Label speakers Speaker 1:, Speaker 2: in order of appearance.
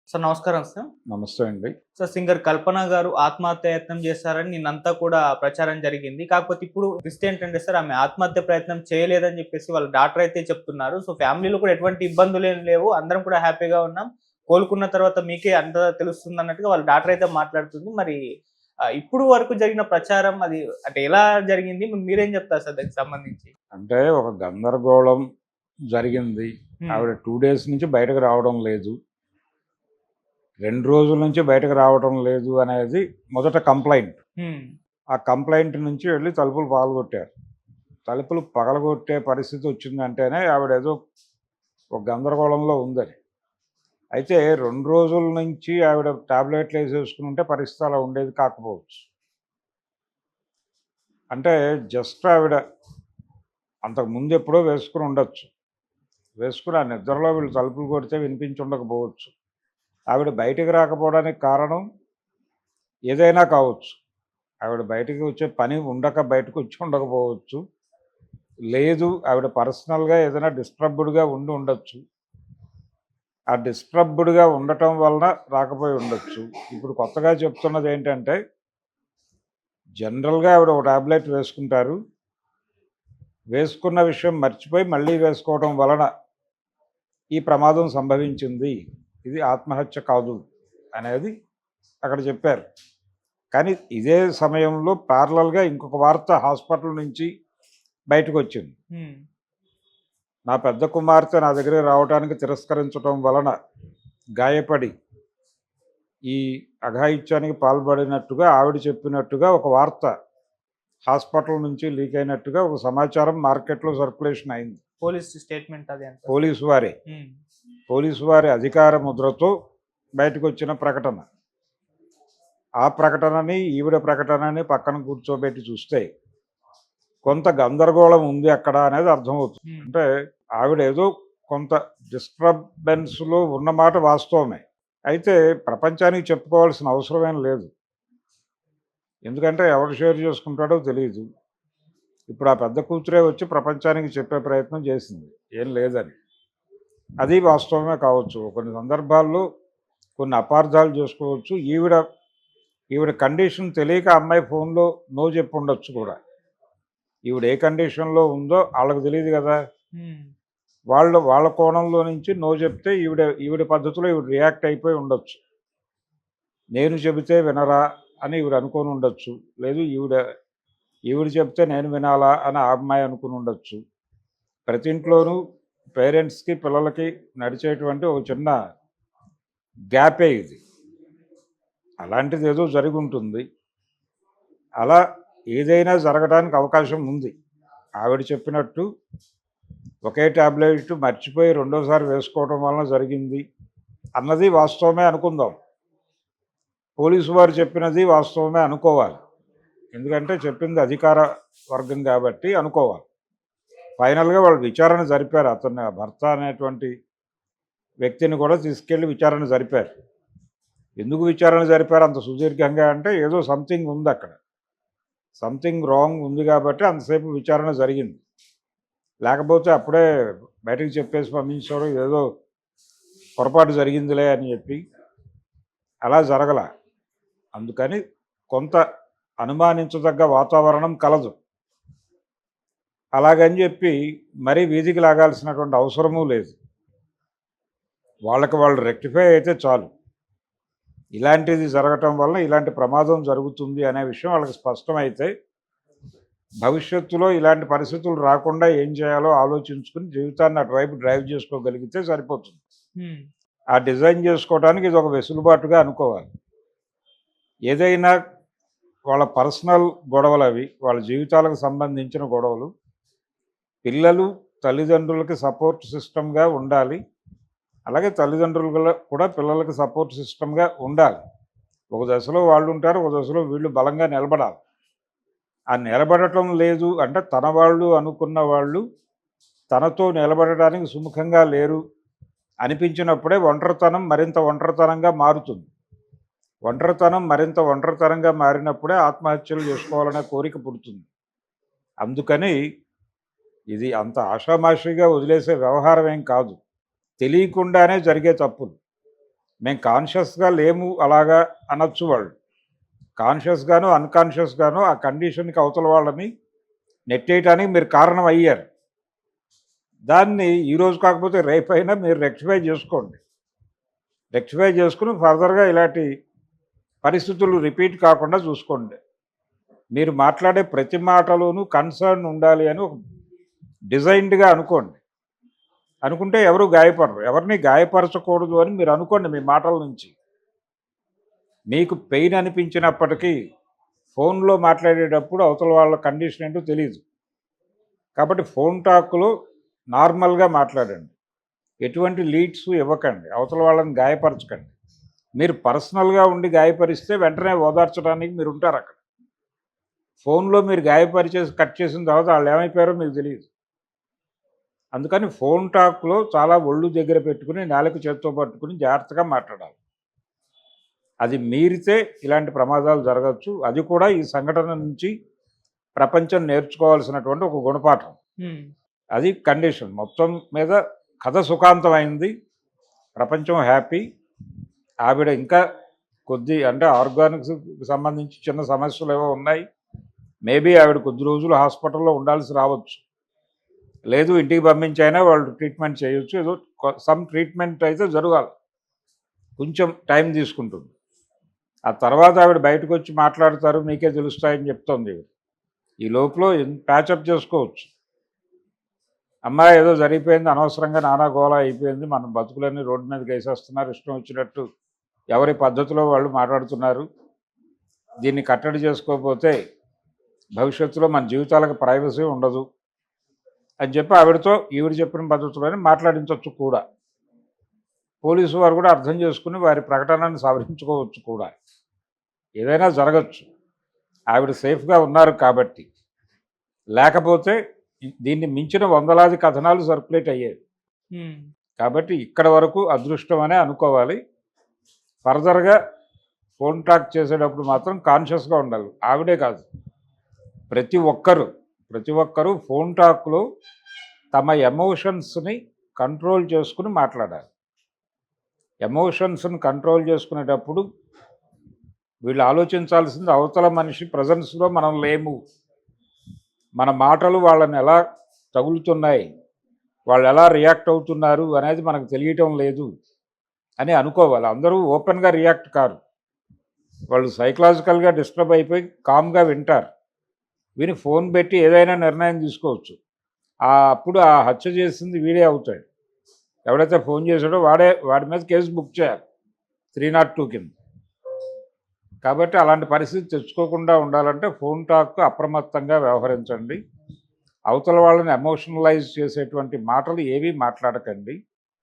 Speaker 1: Sir నమస్కారం sir.
Speaker 2: నమస్తే అండి.
Speaker 1: సార్ సింగర్ 'కల్పన' గారు ఆత్మహత్యాయత్నం చేశారని నిన్నంతా కూడా ప్రచారం జరిగింది. కాకపోతే ఇప్పుడు ట్విస్ట్ ఏంటంటే సార్ ఆమె ఆత్మహత్య ప్రయత్నం చేయలేదని చెప్పేసి వాళ్ళ డాక్టర్ అయితే చెప్తున్నారు. సో ఫ్యామిలీలో కూడా ఎటువంటి ఇబ్బందులేం లేవు. అందరం కూడా హ్యాపీగా ఉన్నాం. కోలుకున్న తర్వాత మీకే అంతా తెలుస్తుందన్నట్టుగా వాళ్ళ డాక్టర్ అయితే మాట్లాడుతుంది. మరి ఇప్పుడు వరకు జరిగిన ప్రచారం అది అంటే ఎలా జరిగింది? మీరేం చెప్తారు సార్ దానికి సంబంధించి?
Speaker 2: అంటే ఒక గందరగోళం జరిగింది.
Speaker 1: హ్మ్.
Speaker 2: ఆవిడ 2 డేస్ నుంచి బయటకు రావడం లేదు. 2 రోజుల నుంచి బయటకు రావడం లేదు అనేది మొదట కంప్లెయింట్.
Speaker 1: హ్మ్.
Speaker 2: ఆ కంప్లెయింట్ నుంచి వెళ్లి తలుపులు పగలగొట్టారు. తలుపులు పగలగొట్టే పరిస్థితి వచ్చిందంటేనే ఆవిడేదో ఒక గందరగోళంలో ఉందని. అయితే 2 రోజుల నుంచి ఆవిడ టాబ్లెట్లు వేసేసుకుని ఉంటే పరిస్థితి అలా ఉండేది కాకపోవచ్చు. అంటే జస్ట్ ఆవిడ అంతకుముందు ఎప్పుడో వేసుకుని ఉండొచ్చు. వేసుకుని ఆ నిద్రలో వీళ్ళు తలుపులు కొడితే వినిపించి ఉండకపోవచ్చు. ఆవిడ బయటికి రాకపోవడానికి కారణం ఏదైనా కావచ్చు. ఆవిడ బయటికి వచ్చే పని ఉండక బయటకు వచ్చి ఉండకపోవచ్చు. లేదు ఆవిడ పర్సనల్‌గా ఏదైనా డిస్టర్బ్డ్‌గా ఉండి ఉండొచ్చు. ఆ డిస్టర్బ్డ్‌గా ఉండటం వలన రాకపోయి ఉండొచ్చు. ఇప్పుడు కొత్తగా చెప్తున్నది ఏంటంటే, జనరల్‌గా ఆవిడ ఒక టాబ్లెట్ వేసుకుంటారు. వేసుకున్న విషయం మర్చిపోయి మళ్ళీ వేసుకోవడం వలన ఈ ప్రమాదం సంభవించింది. ఇది ఆత్మహత్య కాదు అనేది అక్కడ చెప్పారు. కానీ ఇదే సమయంలో ప్యారలల్‌గా ఇంకొక వార్త హాస్పిటల్ నుంచి బయటకొచ్చింది.
Speaker 1: హ్మ్.
Speaker 2: నా పెద్ద కుమార్తె నా దగ్గరికి రావడానికి తిరస్కరించటం వలన గాయపడి ఈ అఘాయిత్యానికి పాల్పడినట్టుగా ఆవిడ చెప్పినట్టుగా ఒక వార్త హాస్పిటల్ నుంచి లీక్ అయినట్టుగా ఒక సమాచారం మార్కెట్‌లో సర్క్యులేషన్ అయింది.
Speaker 1: పోలీస్ స్టేట్మెంట్ అది అంటారు.
Speaker 2: పోలీసు వారే.
Speaker 1: హ్మ్.
Speaker 2: పోలీసు వారి అధికార ముద్రతో బయటకొచ్చిన ప్రకటన. ఆ ప్రకటనని, ఈవిడ ప్రకటనని పక్కన కూర్చోబెట్టి చూస్తే కొంత గందరగోళం ఉంది అక్కడ అనేది అర్థమవుతుంది.
Speaker 1: హ్మ్.
Speaker 2: అంటే ఆవిడేదో కొంత డిస్టర్బెన్స్‌లో ఉన్నమాట వాస్తవమే. అయితే ప్రపంచానికి చెప్పుకోవాల్సిన అవసరమేం లేదు. ఎందుకంటే ఎవడు షేర్ చేసుకుంటాడో తెలీదు. ఇప్పుడు ఆ పెద్ద కూతురే వచ్చి ప్రపంచానికి చెప్పే ప్రయత్నం చేసింది. ఏం లేదని. అది వాస్తవమే కావచ్చు. కొన్ని సందర్భాల్లో కొన్ని అపార్థాలు చేసుకోవచ్చు. ఈవిడ కండిషన్ తెలియక అమ్మాయి ఫోన్‌లో నో చెప్పుండొచ్చు కూడా. ఈవిడ ఏ కండిషన్‌లో ఉందో ఆళ్ళకి తెలీదు కదా!
Speaker 1: హ్మ్.
Speaker 2: వాళ్ళ కోణంలో నుంచి నో చెప్తే ఈవిడ పద్ధతిలో ఈవిడ రియాక్ట్ అయిపోయి ఉండొచ్చు. నేను చెబితే వినరా అని ఈవిడ అనుకోని ఉండొచ్చు. లేదు ఈవిడ చెప్తే నేను వినాలా అని ఆ అమ్మాయి అనుకుని ఉండొచ్చు. ప్రతి ఇంట్లోనూ పేరెంట్స్‌కి, పిల్లలకి నడిచేటువంటి ఒక చిన్న గ్యాపే ఇది. అలాంటిదేదో జరిగుంటుంది. అలా ఏదైనా జరగడానికి అవకాశం ఉంది. ఆవిడ చెప్పినట్టు ఒకే టాబ్లెట్ మర్చిపోయి రెండోసారి వేసుకోవడం వలన జరిగింది అన్నది వాస్తవమే అనుకుందాం. పోలీసు వారు చెప్పినది వాస్తవమే అనుకోవాలి. ఎందుకంటే చెప్పింది అధికార వర్గం కాబట్టి అనుకోవాలి. ఫైనల్‌గా వాళ్ళు విచారణ జరిపారు. అతన్ని ఆ భర్త అనేటువంటి వ్యక్తిని కూడా తీసుకెళ్ళి విచారణ జరిపారు. ఎందుకు విచారణ జరిపారు అంత సుదీర్ఘంగా అంటే ఏదో సంథింగ్ ఉందక్కడ. సంథింగ్ రాంగ్ ఉంది కాబట్టి అంతసేపు విచారణ జరిగింది. లేకపోతే అప్పుడే బయటకు చెప్పేసి పంపించడం ఏదో పొరపాటు జరిగిందిలే అని చెప్పి అలా జరగల. అందుకని కొంత అనుమానించదగ్గ వాతావరణం కలదు. అలాగని చెప్పి మరీ వీధికి లాగాల్సినటువంటి అవసరమూ లేదు. వాళ్ళకి వాళ్ళు రెక్టిఫై అయితే చాలు. ఇలాంటిది జరగటం వల్ల ఇలాంటి ప్రమాదం జరుగుతుంది అనే విషయం వాళ్ళకి స్పష్టమైతే భవిష్యత్తులో ఇలాంటి పరిస్థితులు రాకుండా ఏం చేయాలో ఆలోచించుకుని జీవితాన్ని అటువైపు డ్రైవ్ చేసుకోగలిగితే సరిపోతుంది.
Speaker 1: హ్మ్.
Speaker 2: ఆ డిజైన్ చేసుకోవడానికి ఇది ఒక వెసులుబాటుగా అనుకోవాలి. ఏదైనా వాళ్ళ పర్సనల్ గొడవలు అవి, వాళ్ళ జీవితాలకు సంబంధించిన గొడవలు. పిల్లలు తల్లిదండ్రులకి సపోర్ట్ సిస్టమ్‌గా ఉండాలి. అలాగే తల్లిదండ్రులు కూడా పిల్లలకి సపోర్ట్ సిస్టమ్‌గా ఉండాలి. ఒక దశలో వాళ్ళుంటారు, ఒక దశలో వీళ్ళు బలంగా నిలబడాలి. ఆ నిలబడటం లేదు అంటే తన వాళ్ళు అనుకున్న వాళ్ళు తనతో నిలబడడానికి సుముఖంగా లేరు అనిపించినప్పుడే ఒంటరితనం మరింత ఒంటరితనంగా మారుతుంది. ఒంటరితనం మరింత ఒంటరితనంగా మారినప్పుడే ఆత్మహత్యలు చేసుకోవాలనే కోరిక పుడుతుంది. అందుకని ఇది అంత ఆషామాషీగా వదిలేసే వ్యవహారం ఏం కాదు. తెలియకుండానే జరిగే తప్పులు. మేము కాన్షియస్గా లేము అలాగా అనొచ్చు వాళ్ళు. కాన్షియస్గాను అన్కాన్షియస్గాను ఆ కండిషన్కి అవతల వాళ్ళని నెట్టేయటానికి మీరు కారణం అయ్యారు. దాన్ని ఈరోజు కాకపోతే రేపైనా మీరు రెక్టిఫై చేసుకోండి. రెక్టిఫై చేసుకుని ఫర్దర్గా ఇలాంటి పరిస్థితులు రిపీట్ కాకుండా చూసుకోండి. మీరు మాట్లాడే ప్రతి మాటలోనూ కన్సర్న్ ఉండాలి అని ఒక డిజైన్డ్గా అనుకోండి. అనుకుంటే ఎవరు గాయపడరు. ఎవరిని గాయపరచకూడదు అని మీరు అనుకోండి మీ మాటల నుంచి. మీకు పెయిన్ అనిపించినప్పటికీ ఫోన్లో మాట్లాడేటప్పుడు అవతల వాళ్ళ కండిషన్ ఏంటో తెలియదు. కాబట్టి ఫోన్ టాక్లో నార్మల్గా మాట్లాడండి. ఎటువంటి లీడ్స్ ఇవ్వకండి. అవతల వాళ్ళని గాయపరచకండి. మీరు పర్సనల్గా ఉండి గాయపరిస్తే వెంటనే ఓదార్చడానికి మీరు ఉంటారు అక్కడ. ఫోన్లో మీరు గాయపరిచేసి కట్ చేసిన తర్వాత వాళ్ళు ఏమైపోయారో మీకు తెలియదు. అందుకని ఫోన్ టాక్లో చాలా ఒళ్ళు దగ్గర పెట్టుకుని నేలకు చేత్తో పట్టుకుని జాగ్రత్తగా మాట్లాడాలి. అది మీరితే ఇలాంటి ప్రమాదాలు జరగచ్చు. అది కూడా ఈ సంఘటన నుంచి ప్రపంచం నేర్చుకోవాల్సినటువంటి ఒక గుణపాఠం. అది కండిషన్. మొత్తం మీద కథ సుఖాంతమైంది. ప్రపంచం హ్యాపీ. ఆవిడ ఇంకా కొద్ది అంటే ఆర్గానిక్స్కి సంబంధించి చిన్న సమస్యలు ఏవో ఉన్నాయి. మేబీ ఆవిడ కొద్ది రోజులు హాస్పిటల్లో ఉండాల్సి రావచ్చు. లేదు ఇంటికి పంపించైనా వాళ్ళు ట్రీట్మెంట్ చేయొచ్చు. ఏదో సమ్ ట్రీట్మెంట్ అయితే జరగాలి. కొంచెం టైం తీసుకుంటుంది. ఆ తర్వాత ఆవిడ బయటకు వచ్చి మాట్లాడతారు, మీకే తెలుస్తాయని చెప్తోంది. ఈ లోపల ప్యాచప్ చేసుకోవచ్చు. అమ్మాయి ఏదో జరిగిపోయింది, అనవసరంగా నానా గోళ అయిపోయింది, మన బతుకులన్నీ రోడ్డు మీదకి వేసేస్తున్నారు, ఇష్టం వచ్చినట్టు ఎవరి పద్ధతిలో వాళ్ళు మాట్లాడుతున్నారు, దీన్ని కట్టడి చేసుకోకపోతే భవిష్యత్తులో మన జీవితాలకు ప్రైవసీ ఉండదు అని చెప్పి ఆవిడతో ఈవిడ చెప్పిన పద్ధతిలోనే మాట్లాడించవచ్చు కూడా. పోలీసు వారు కూడా అర్థం చేసుకుని వారి ప్రకటనను సవరించుకోవచ్చు కూడా. ఏదైనా జరగచ్చు. ఆవిడ సేఫ్గా ఉన్నారు కాబట్టి. లేకపోతే దీన్ని మించిన వందలాది కథనాలు సర్క్యులేట్ అయ్యేవి. కాబట్టి ఇక్కడ వరకు అదృష్టం అనే అనుకోవాలి. ఫర్దర్గా ఫోన్ టాక్ చేసేటప్పుడు మాత్రం కాన్షియస్గా ఉండాలి. ఆవిడే కాదు, ప్రతి ఒక్కరూ ఫోన్ టాక్లో తమ ఎమోషన్స్ని కంట్రోల్ చేసుకుని మాట్లాడాలి. ఎమోషన్స్ని కంట్రోల్ చేసుకునేటప్పుడు వీళ్ళు ఆలోచించాల్సింది అవతల మనిషి ప్రజెన్స్లో మనం లేము, మన మాటలు వాళ్ళని ఎలా తగులుతున్నాయి, వాళ్ళు ఎలా రియాక్ట్ అవుతున్నారు అనేది మనకు తెలియటం లేదు అని అనుకోవాలి. అందరూ ఓపెన్గా రియాక్ట్ కారు. వాళ్ళు సైకలాజికల్గా డిస్టర్బ్ అయిపోయి కామ్గా వింటారు. విని ఫోన్ పెట్టి ఏదైనా నిర్ణయం తీసుకోవచ్చు. అప్పుడు ఆ హత్య చేసింది వీడే అవుతాడు. ఎవడైతే ఫోన్ చేశాడో వాడి మీద కేసు బుక్ చేయాలి 302 కింద. కాబట్టి అలాంటి పరిస్థితి తెచ్చుకోకుండా ఉండాలంటే ఫోన్ టాక్ అప్రమత్తంగా వ్యవహరించండి. అవతల వాళ్ళని ఎమోషనలైజ్ చేసేటువంటి మాటలు ఏవీ మాట్లాడకండి.